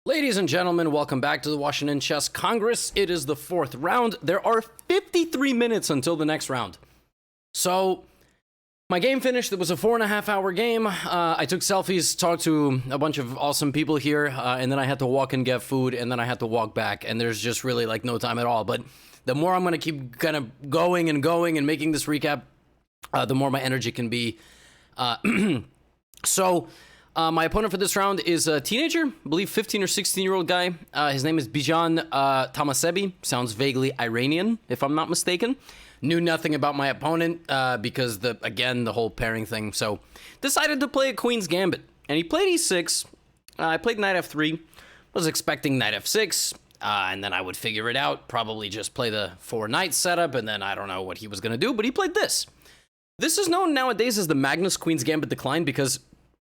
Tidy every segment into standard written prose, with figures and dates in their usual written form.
Ladies and gentlemen, welcome back to the Washington Chess Congress. It is the fourth round. There are 53 minutes until the next round. So, my game finished. It was a 4.5-hour game. I took selfies, talked to a bunch of awesome people here, and then I had to walk and get food, and then I had to walk back, and there's just really, like, no time at all. But the more I'm going to keep kind of going and making this recap, the more my energy can be. My opponent for this round is a teenager, I believe 15 or 16-year-old guy. His name is Bijan Tamasebi. Sounds vaguely Iranian, if I'm not mistaken. Knew nothing about my opponent because, the whole pairing thing. So, decided to play a Queen's Gambit. And he played e6. I played knight f3. Was expecting knight f6. And then I would figure it out. Probably just play the 4-knight setup. And then I don't know what he was going to do. But he played this. This is known nowadays as the Magnus Queen's Gambit decline because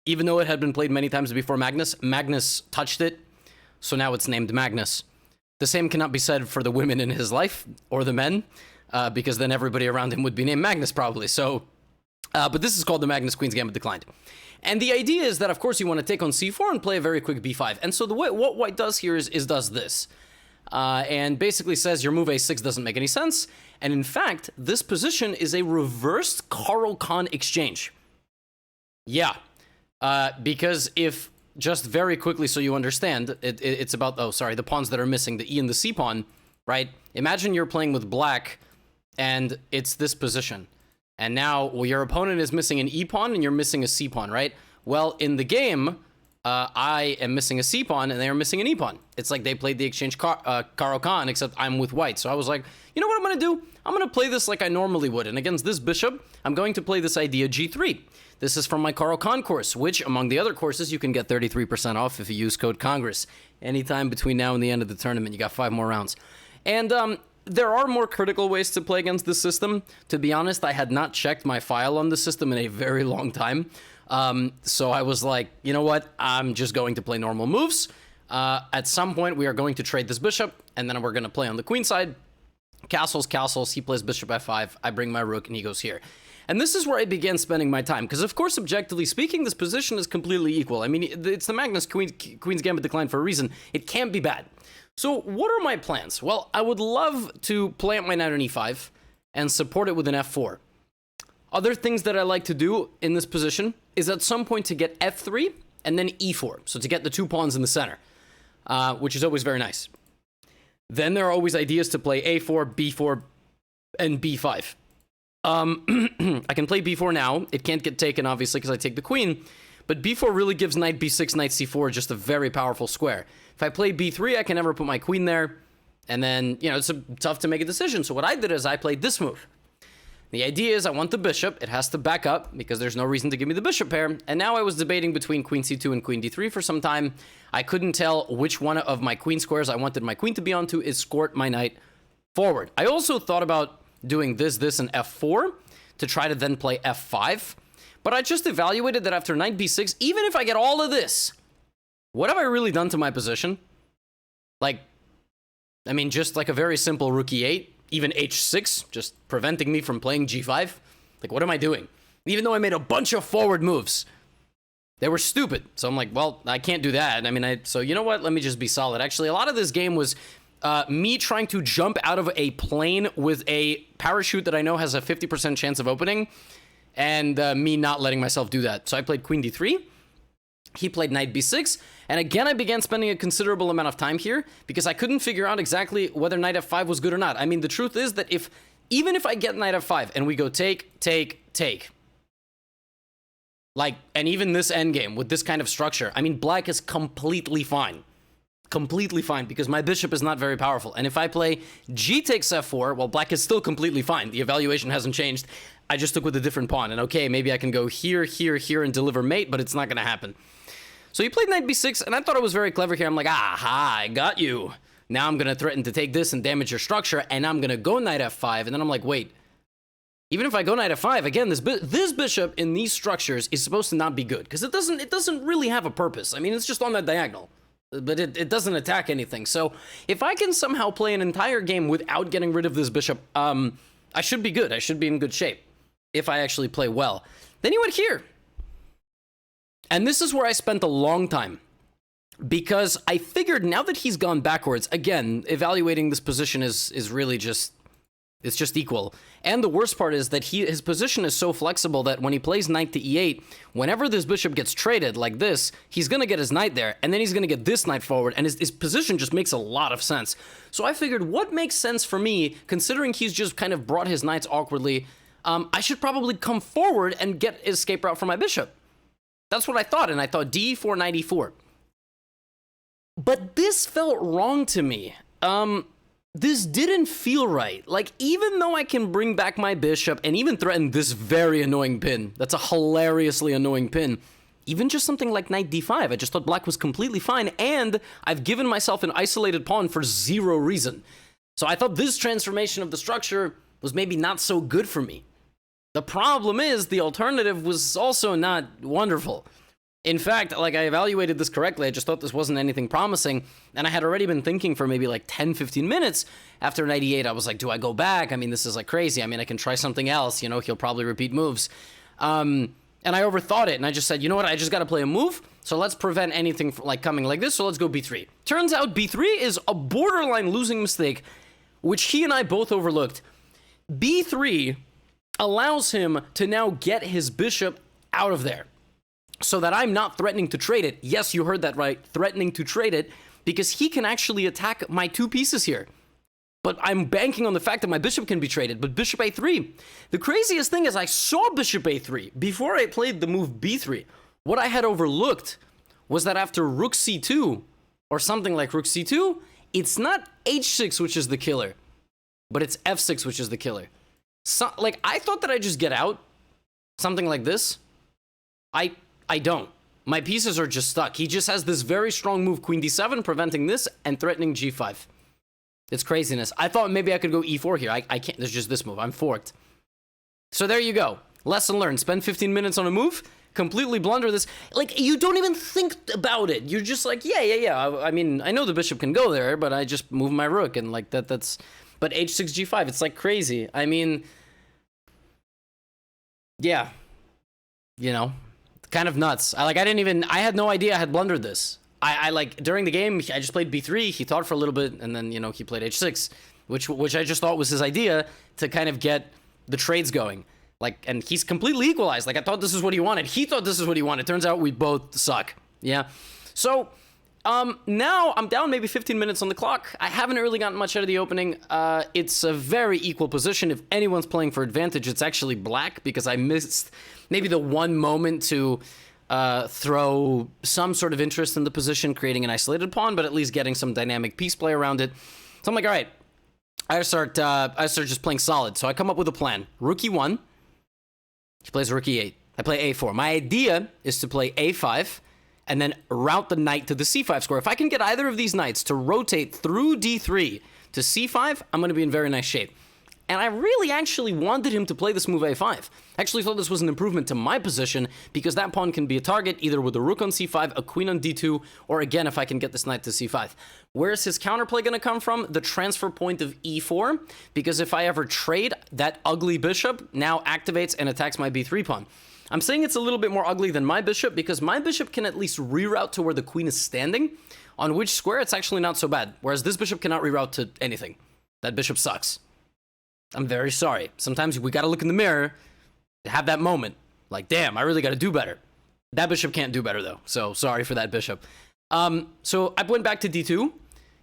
even though it had been played many times before Magnus touched it, so now it's named Magnus. The same cannot be said for the women in his life, or the men, because then everybody around him would be named Magnus probably. So, but this is called the Magnus Queen's Gambit declined. And the idea is that, of course, you want to take on c4 and play a very quick b5. And so the way what white does here is does this. And basically says your move a6 doesn't make any sense. And in fact, this position is a reversed Caro-Kann exchange. Yeah. Because if, just very quickly so you understand, it's about, the pawns that are missing, the E and the C pawn, right? Imagine you're playing with black, and it's this position. And now, your opponent is missing an E pawn, and you're missing a C pawn, right? Well, in the game, I am missing a C pawn, and they are missing an E pawn. It's like they played the exchange Caro-Kann, except I'm with white. So I was like, you know what I'm going to do? I'm going to play this like I normally would. And against this bishop, I'm going to play this idea G3. This is from my Caro-Kann course, which, among the other courses, you can get 33% off if you use code Congress. Anytime between now and the end of the tournament, you got 5 more rounds. And there are more critical ways to play against this system. To be honest, I had not checked my file on the system in a very long time. So I was like, you know what? I'm just going to play normal moves. At some point, we are going to trade this bishop, and then we're going to play on the queen side. Castles. He plays bishop f5. I bring my rook, and he goes here. And this is where I began spending my time, because of course, objectively speaking, this position is completely equal. I mean, it's the Magnus Queen's Gambit decline for a reason. It can't be bad. So what are my plans? Well, I would love to plant my knight on e5 and support it with an f4. Other things that I like to do in this position is at some point to get f3 and then e4, so to get the 2 pawns in the center, which is always very nice. Then there are always ideas to play a4, b4, and b5. I can play b4 now. It can't get taken, obviously, because I take the queen. But b4 really gives knight b6, knight c4 just a very powerful square. If I play b3, I can never put my queen there. And then, it's tough to make a decision. So what I did is I played this move. The idea is I want the bishop. It has to back up because there's no reason to give me the bishop pair. And now I was debating between queen c2 and queen d3 for some time. I couldn't tell which one of my queen squares I wanted my queen to be onto. Escort my knight forward. I also thought about doing this, and f4 to try to then play f5. But I just evaluated that after knight b6, even if I get all of this, what have I really done to my position? Just like a very simple rook e8, even h6, just preventing me from playing g5. What am I doing? Even though I made a bunch of forward moves, they were stupid. So I'm like, well, I can't do that. So you know what? Let me just be solid. Actually, a lot of this game was me trying to jump out of a plane with a parachute that I know has a 50% chance of opening, and me not letting myself do that. So I played queen d3. He played knight b6, and again I began spending a considerable amount of time here because I couldn't figure out exactly whether knight f5 was good or not. The truth is that even if I get knight f5 and we go take, and even this endgame with this kind of structure, black is completely fine. Completely fine, because my bishop is not very powerful. And if I play g takes f4, well, black is still completely fine. The evaluation hasn't changed. I just took with a different pawn. And okay, maybe I can go here, and deliver mate, but it's not going to happen. So he played knight b6, and I thought it was very clever here. I'm like, aha, I got you. Now I'm going to threaten to take this and damage your structure, and I'm going to go knight f5. And then I'm like, wait, even if I go knight f5, again, this bishop in these structures is supposed to not be good, because it doesn't really have a purpose. It's just on that diagonal. But it doesn't attack anything. So if I can somehow play an entire game without getting rid of this bishop, I should be good. I should be in good shape if I actually play well. Then he went here. And this is where I spent a long time. because I figured now that he's gone backwards, again, evaluating this position is really just, it's just equal. And the worst part is that his position is so flexible that when he plays knight to e8, whenever this bishop gets traded like this, he's going to get his knight there, and then he's going to get this knight forward, and his position just makes a lot of sense. So I figured what makes sense for me, considering he's just kind of brought his knights awkwardly, I should probably come forward and get an escape route for my bishop. That's what I thought, and I thought d4, knight e4. But this felt wrong to me. This didn't feel right. Like, even though I can bring back my bishop and even threaten this very annoying pin, that's a hilariously annoying pin, even just something like knight d5, I just thought black was completely fine, and I've given myself an isolated pawn for zero reason. So I thought this transformation of the structure was maybe not so good for me. The problem is the alternative was also not wonderful. In fact, like, I evaluated this correctly. I just thought this wasn't anything promising, and I had already been thinking for maybe like 10-15 minutes after knight e8. I was like, do I go back? I mean, this is like crazy. I mean, I can try something else, you know, he'll probably repeat moves. And I overthought it, and I just said, you know what, I just got to play a move, so let's prevent anything from, like, coming like this, so let's go b3. Turns out b3 is a borderline losing mistake, which he and I both overlooked. b3 allows him to now get his bishop out of there, so that I'm not threatening to trade it. Yes, you heard that right, threatening to trade it, because he can actually attack my two pieces here. But I'm banking on the fact that my bishop can be traded, but bishop a3. The craziest thing is I saw bishop a3 before I played the move b3. What I had overlooked was that after rook c2, or something like rook c2, it's not h6 which is the killer, but it's f6 which is the killer. So, like, I thought that I'd just get out, something like this. I don't. My pieces are just stuck. He just has this very strong move, queen d7, preventing this and threatening g5. It's craziness. I thought maybe I could go e4 here. I can't. There's just this move. I'm forked. So there you go. Lesson learned. Spend 15 minutes on a move, completely blunder this. Like, you don't even think about it. You're just like, yeah. I mean, I know the bishop can go there, but I just move my rook, and like that's... But h6, g5, it's like crazy. I mean, yeah. You know, kind of nuts. I had no idea I had blundered this. I like, during the game, I just played b3, he thought for a little bit, and then, you know, he played h6, which I just thought was his idea to kind of get the trades going. Like, and he's completely equalized. Like, I thought this is what he wanted. He thought this is what he wanted. Turns out we both suck. Yeah. So, now I'm down maybe 15 minutes on the clock. I haven't really gotten much out of the opening. It's a very equal position. If anyone's playing for advantage, it's actually black, because I missed maybe the one moment to throw some sort of interest in the position, creating an isolated pawn, but at least getting some dynamic piece play around it. So I'm like, all right, I start just playing solid. So I come up with a plan. Rook e1. He plays rook e8. I play a4. My idea is to play a5 and then route the knight to the c5 square. If I can get either of these knights to rotate through d3 to c5, I'm going to be in very nice shape. And I really actually wanted him to play this move a5. I actually thought this was an improvement to my position, because that pawn can be a target either with a rook on c5, a queen on d2, or again, if I can get this knight to c5. Where's his counterplay going to come from? The transfer point of e4, because if I ever trade, that ugly bishop now activates and attacks my b3 pawn. I'm saying it's a little bit more ugly than my bishop, because my bishop can at least reroute to where the queen is standing, on which square it's actually not so bad, whereas this bishop cannot reroute to anything. That bishop sucks. I'm very sorry. Sometimes we gotta look in the mirror to have that moment. Like, damn, I really gotta do better. That bishop can't do better, though, so sorry for that bishop. So I went back to d2.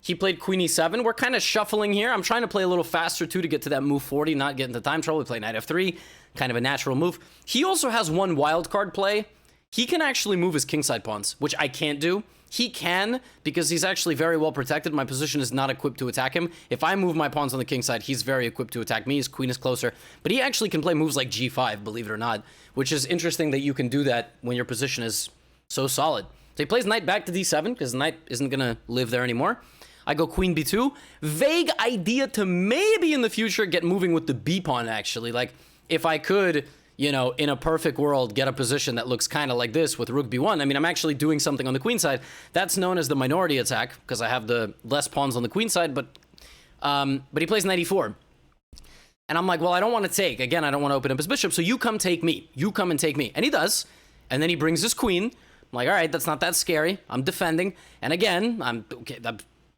He played queen e7. We're kind of shuffling here. I'm trying to play a little faster, too, to get to that move 40, not get into time trouble. We play knight f3, kind of a natural move. He also has one wild card play. He can actually move his kingside pawns, which I can't do. He can, because he's actually very well protected. My position is not equipped to attack him. If I move my pawns on the king side, he's very equipped to attack me. His queen is closer. But he actually can play moves like g5, believe it or not, which is interesting that you can do that when your position is so solid. So he plays knight back to d7, because the knight isn't going to live there anymore. I go queen b2. Vague idea to maybe in the future get moving with the b pawn, actually. Like, if I could, you know, in a perfect world, get a position that looks kind of like this with rook b1. I mean, I'm actually doing something on the queen side. That's known as the minority attack, because I have the less pawns on the queen side, but he plays knight e4. And I'm like, well, I don't want to take. Again, I don't want to open up his bishop, so you come take me. You come and take me. And he does. And then he brings his queen. like, all right, that's not that scary. I'm defending. And again, I'm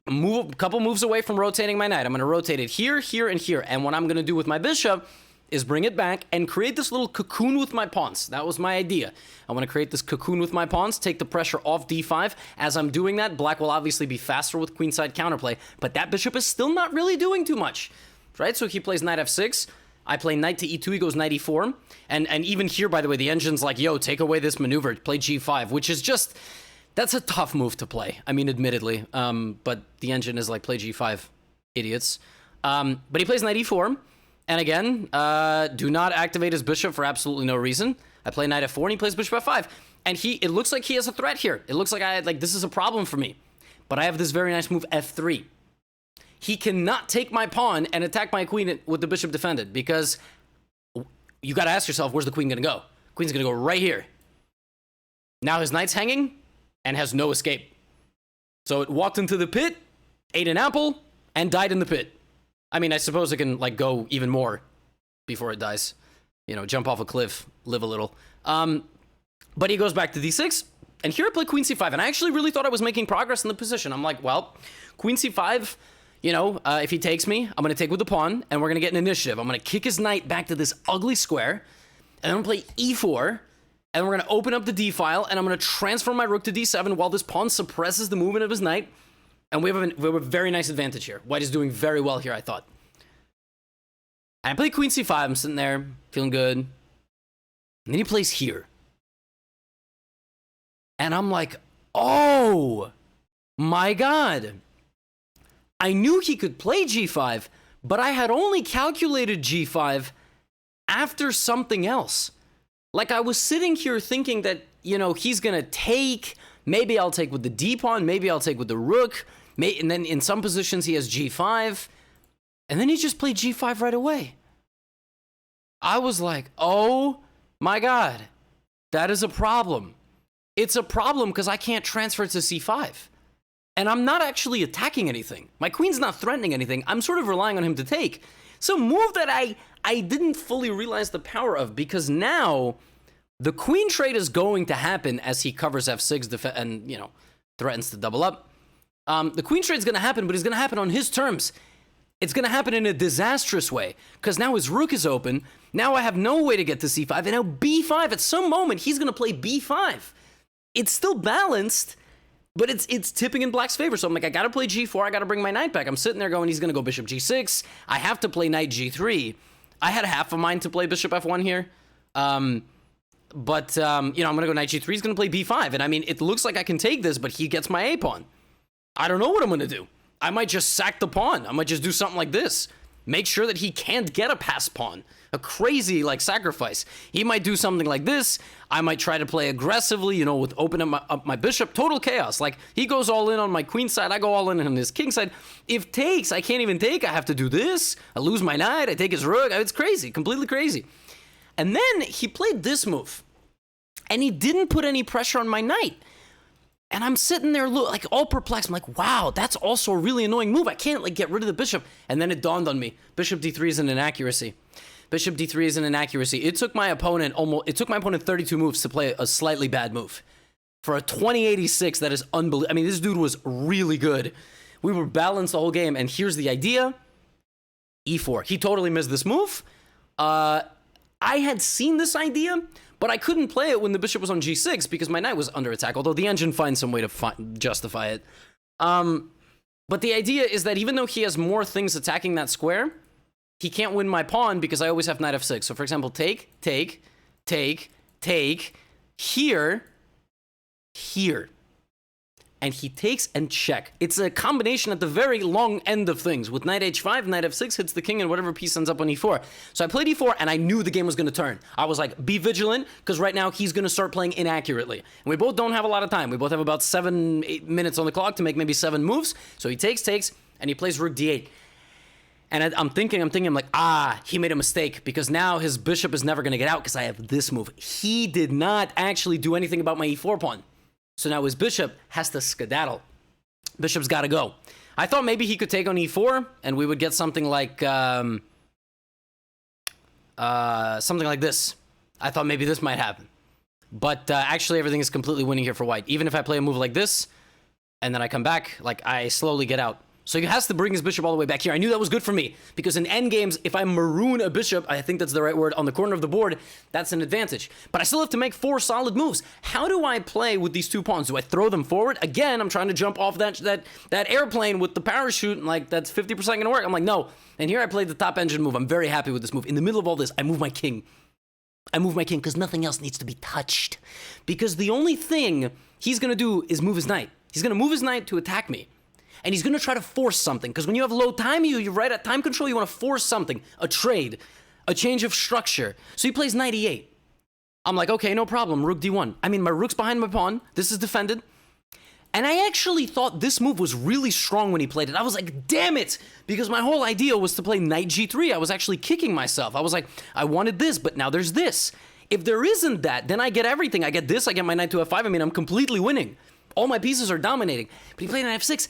a couple moves away from rotating my knight. I'm going to rotate it here, here, and here. And what I'm going to do with my bishop is bring it back and create this little cocoon with my pawns. That was my idea. I want to create this cocoon with my pawns, take the pressure off d5. As I'm doing that, black will obviously be faster with queenside counterplay, but that bishop is still not really doing too much, right? So he plays knight f6. I play knight to e2, he goes knight e4. And even here, by the way, the engine's like, yo, take away this maneuver, play g5, which is just, that's a tough move to play. I mean, admittedly, but the engine is like, play g5, idiots. But he plays knight e4. And again, do not activate his bishop for absolutely no reason. I play knight f4 and he plays bishop f5. And it looks like he has a threat here. It looks like this is a problem for me. But I have this very nice move, f3. He cannot take my pawn and attack my queen with the bishop defended, because you got to ask yourself, where's the queen going to go? Queen's going to go right here. Now his knight's hanging and has no escape. So it walked into the pit, ate an apple, and died in the pit. I mean, I suppose it can, like, go even more before it dies. You know, jump off a cliff, live a little. But he goes back to d6, and here I play queen c5, and I actually really thought I was making progress in the position. I'm like, well, queen c5, you know, if he takes me, I'm going to take with the pawn, and we're going to get an initiative. I'm going to kick his knight back to this ugly square, and then I'm going to play e4, and we're going to open up the d file, and I'm going to transfer my rook to d7 while this pawn suppresses the movement of his knight. And we have a very nice advantage here. White is doing very well here, I thought. And I play queen c5. I'm sitting there, feeling good. And then he plays here. And I'm like, oh, my God. I knew he could play g5, but I had only calculated g5 after something else. Like, I was sitting here thinking that, you know, he's going to take. Maybe I'll take with the d-pawn. Maybe I'll take with the rook. And then in some positions, he has g5. And then he just played g5 right away. I was like, oh my God, that is a problem. It's a problem because I can't transfer to c5. And I'm not actually attacking anything. My queen's not threatening anything. I'm sort of relying on him to take. So move that I didn't fully realize the power of, because now the queen trade is going to happen as he covers f6 and, you know, threatens to double up. The queen trade is going to happen, but it's going to happen on his terms. It's going to happen in a disastrous way, because now his rook is open. Now I have no way to get to c5, and now b5. At some moment, he's going to play b5. It's still balanced, but it's tipping in black's favor. So I'm like, I got to play g4. I got to bring my knight back. I'm sitting there going, he's going to go bishop g6. I have to play knight g3. I had half a mind to play bishop f1 here. But you know, I'm going to go knight g3. He's going to play b5. And I mean, it looks like I can take this, but he gets my a pawn. I don't know what I'm going to do. I might just sack the pawn. I might just do something like this. Make sure that he can't get a passed pawn. A crazy, like, sacrifice. He might do something like this. I might try to play aggressively, you know, with opening up my bishop. Total chaos. Like, he goes all in on my queen side. I go all in on his king side. If takes, I can't even take. I have to do this. I lose my knight. I take his rook. It's crazy. Completely crazy. And then he played this move. And he didn't put any pressure on my knight. And I'm sitting there, like, all perplexed. I'm like, wow, that's also a really annoying move. I can't, like, get rid of the bishop. And then it dawned on me. Bishop d3 is an inaccuracy. Bishop d3 is an inaccuracy. It took my opponent 32 moves to play a slightly bad move. For a 2086, that is unbelievable. I mean, this dude was really good. We were balanced the whole game. And here's the idea. e4. He totally missed this move. I had seen this idea, but I couldn't play it when the bishop was on g6 because my knight was under attack, although the engine finds some way to justify it. But the idea is that even though he has more things attacking that square, he can't win my pawn because I always have knight f6. So, for example, take, here. And he takes and check. It's a combination at the very long end of things. With knight h5, knight f6 hits the king, and whatever piece ends up on e4. So I played e4, and I knew the game was going to turn. I was like, be vigilant, because right now he's going to start playing inaccurately. And we both don't have a lot of time. We both have about 8 minutes on the clock to make maybe 7 moves. So he takes, and he plays rook d8. And I'm thinking, he made a mistake, because now his bishop is never going to get out, because I have this move. He did not actually do anything about my e4 pawn. So now his bishop has to skedaddle. Bishop's got to go. I thought maybe he could take on e4, and we would get something like this. I thought maybe this might happen. But actually, everything is completely winning here for white. Even if I play a move like this, and then I come back, like, I slowly get out. So he has to bring his bishop all the way back here. I knew that was good for me, because in endgames, if I maroon a bishop, I think that's the right word, on the corner of the board, that's an advantage. But I still have to make 4 solid moves. How do I play with these 2 pawns? Do I throw them forward? Again, I'm trying to jump off that airplane with the parachute, and like, that's 50% gonna work. I'm like, no. And here I played the top engine move. I'm very happy with this move. In the middle of all this, I move my king. I move my king because nothing else needs to be touched. Because the only thing he's gonna do is move his knight. He's gonna move his knight to attack me. And he's gonna try to force something, because when you have low time, you're right at time control, you wanna force something, a trade, a change of structure. So he plays knight e8. I'm like, okay, no problem, rook d1. I mean, my rook's behind my pawn, this is defended. And I actually thought this move was really strong when he played it. I was like, damn it, because my whole idea was to play knight g3. I was actually kicking myself. I was like, I wanted this, but now there's this. If there isn't that, then I get everything. I get this, I get my knight to f5. I mean, I'm completely winning. All my pieces are dominating. But he played knight f6.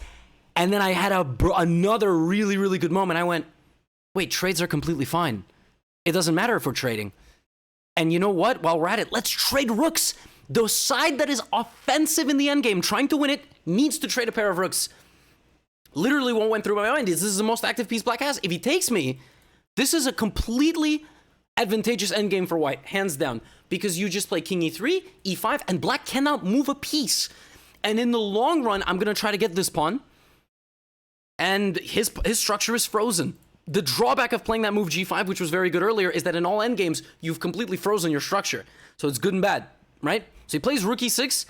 And then I had another really, really good moment. I went, wait, trades are completely fine. It doesn't matter if we're trading. And you know what? While we're at it, let's trade rooks. The side that is offensive in the endgame, trying to win it, needs to trade a pair of rooks. Literally what went through my mind is this is the most active piece black has. If he takes me, this is a completely advantageous endgame for white, hands down. Because you just play king e3, e5, and black cannot move a piece. And in the long run, I'm going to try to get this pawn. And his structure is frozen. The drawback of playing that move g5, which was very good earlier, is that in all endgames, you've completely frozen your structure. So it's good and bad, right? So he plays rook e6,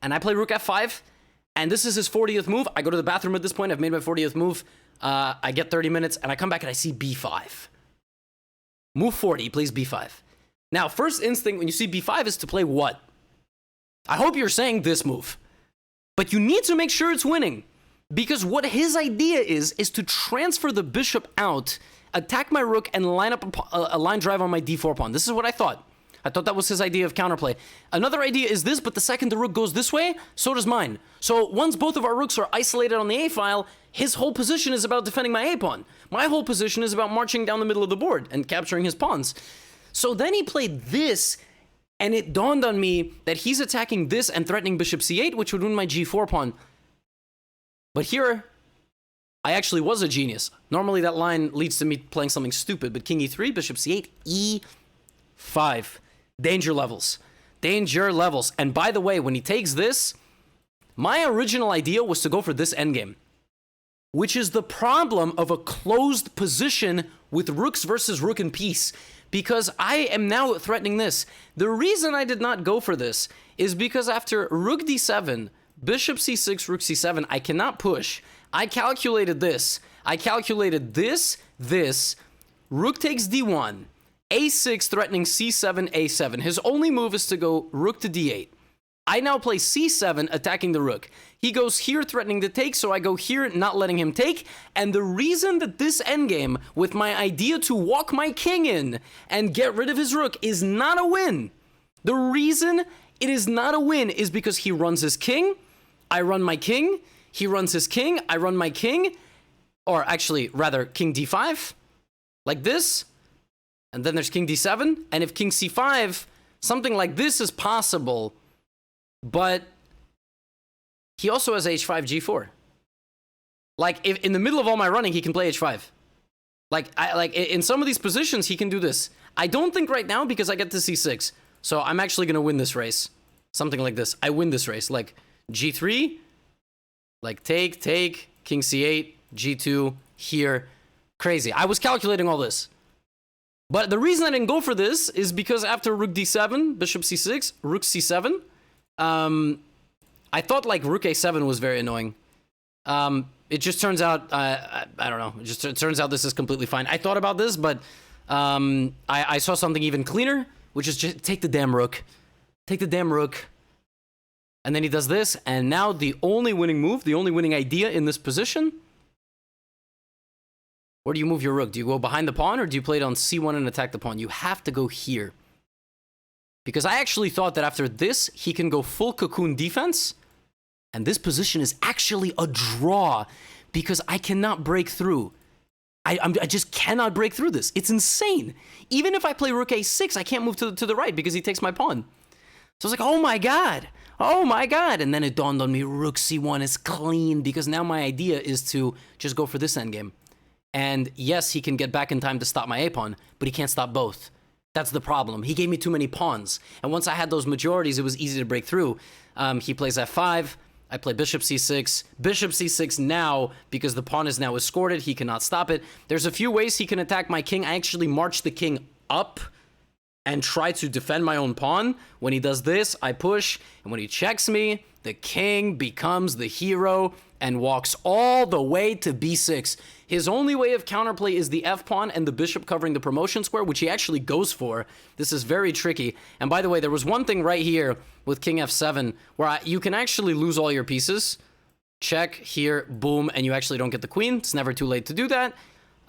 and I play rook f5, and this is his 40th move. I go to the bathroom at this point. I've made my 40th move. I get 30 minutes, and I come back and I see b5. Move 40, he plays b5. Now, first instinct when you see b5 is to play what? I hope you're saying this move. But you need to make sure it's winning. Because what his idea is to transfer the bishop out, attack my rook, and line up a line drive on my d4 pawn. This is what I thought. I thought that was his idea of counterplay. Another idea is this, but the second the rook goes this way, so does mine. So once both of our rooks are isolated on the a file, his whole position is about defending my a pawn. My whole position is about marching down the middle of the board and capturing his pawns. So then he played this, and it dawned on me that he's attacking this and threatening bishop c8, which would win my g4 pawn. But here, I actually was a genius. Normally that line leads to me playing something stupid, but king e3, bishop c8, e5. Danger levels. Danger levels. And by the way, when he takes this, my original idea was to go for this endgame, which is the problem of a closed position with rooks versus rook and piece, because I am now threatening this. The reason I did not go for this is because after rook d7, bishop c6, rook c7, I cannot push. I calculated this. I calculated this, rook takes d1, a6 threatening c7, a7. His only move is to go rook to d8. I now play c7 attacking the rook. He goes here threatening to take, so I go here not letting him take. And the reason that this endgame, with my idea to walk my king in and get rid of his rook, is not a win. The reason it is not a win is because he runs his king, I run my king, he runs his king, I run my king, or actually, rather, king d5, like this, and then there's king d7, and if king c5, something like this is possible, but he also has h5, g4. Like, if in the middle of all my running, he can play h5. Like, in some of these positions, he can do this. I don't think right now, because I get to c6, so I'm actually going to win this race. Something like this. I win this race, like, g3, like take, king c8, g2, here. Crazy. I was calculating all this. But the reason I didn't go for this is because after rook d7, bishop c6, rook c7, I thought like rook a7 was very annoying. It just turns out, I don't know, it turns out this is completely fine. I thought about this, but I saw something even cleaner, which is just take the damn rook. Take the damn rook. And then he does this, and now the only winning move, the only winning idea in this position, where do you move your rook? Do you go behind the pawn, or do you play it on c1 and attack the pawn? You have to go here. Because I actually thought that after this, he can go full cocoon defense, and this position is actually a draw, because I cannot break through. I just cannot break through this. It's insane. Even if I play rook a6, I can't move to the right, because he takes my pawn. So I was like, oh my god. Oh my god. And then it dawned on me, rook c1 is clean, because now my idea is to just go for this endgame. And yes, he can get back in time to stop my a-pawn, but he can't stop both. That's the problem. He gave me too many pawns. And once I had those majorities, it was easy to break through. He plays f5. I play bishop c6. Bishop c6 now, because the pawn is now escorted. He cannot stop it. There's a few ways he can attack my king. I actually march the king up and try to defend my own pawn. When he does this, I push. And when he checks me, the king becomes the hero and walks all the way to b6. His only way of counterplay is the f-pawn and the bishop covering the promotion square, which he actually goes for. This is very tricky. And by the way, there was one thing right here with king f7 where you can actually lose all your pieces. Check, here, boom, and you actually don't get the queen. It's never too late to do that.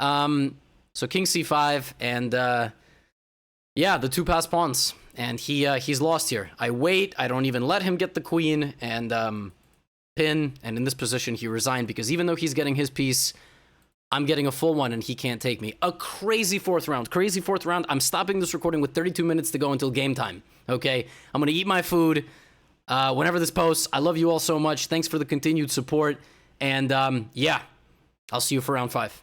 So king c5, and yeah, the two passed pawns. And he's lost here. I wait, I don't even let him get the queen, and pin, and in this position he resigned, because even though he's getting his piece, I'm getting a full one and he can't take me. A crazy fourth round. Crazy fourth round. I'm stopping this recording with 32 minutes to go until game time. Okay? I'm going to eat my food whenever this posts. I love you all so much. Thanks for the continued support. And yeah, I'll see you for round 5.